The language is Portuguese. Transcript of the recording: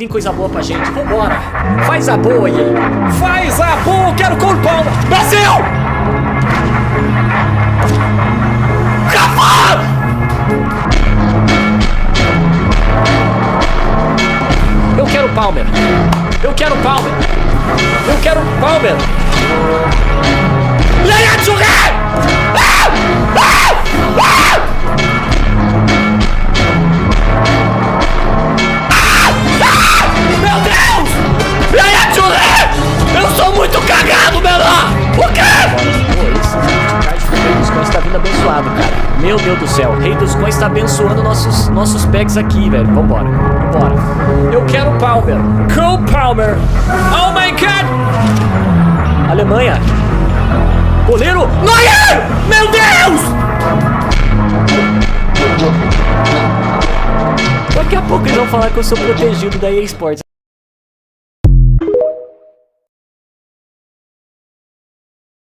Vem coisa boa pra gente, vambora. Faz a boa aí. Faz a boa, quero Cole Palmer. Brasil! Rafa! Eu quero Palmer. Eu quero Palmer. Eu quero Palmer. Leia Juré! Meu Deus! Leia Juré! Eu sou muito cagado, menor! O quê? Pô, esse Rei dos Coins tá vindo abençoado, cara. Meu Deus do céu, Rei dos Coins tá abençoando nossos packs aqui, velho. Vambora, vambora. Eu quero Palmer. Cole Palmer. Oh my God! Alemanha. Goleiro. Neuer! Meu Deus! Daqui a pouco eles vão falar que eu sou protegido da EA Sports.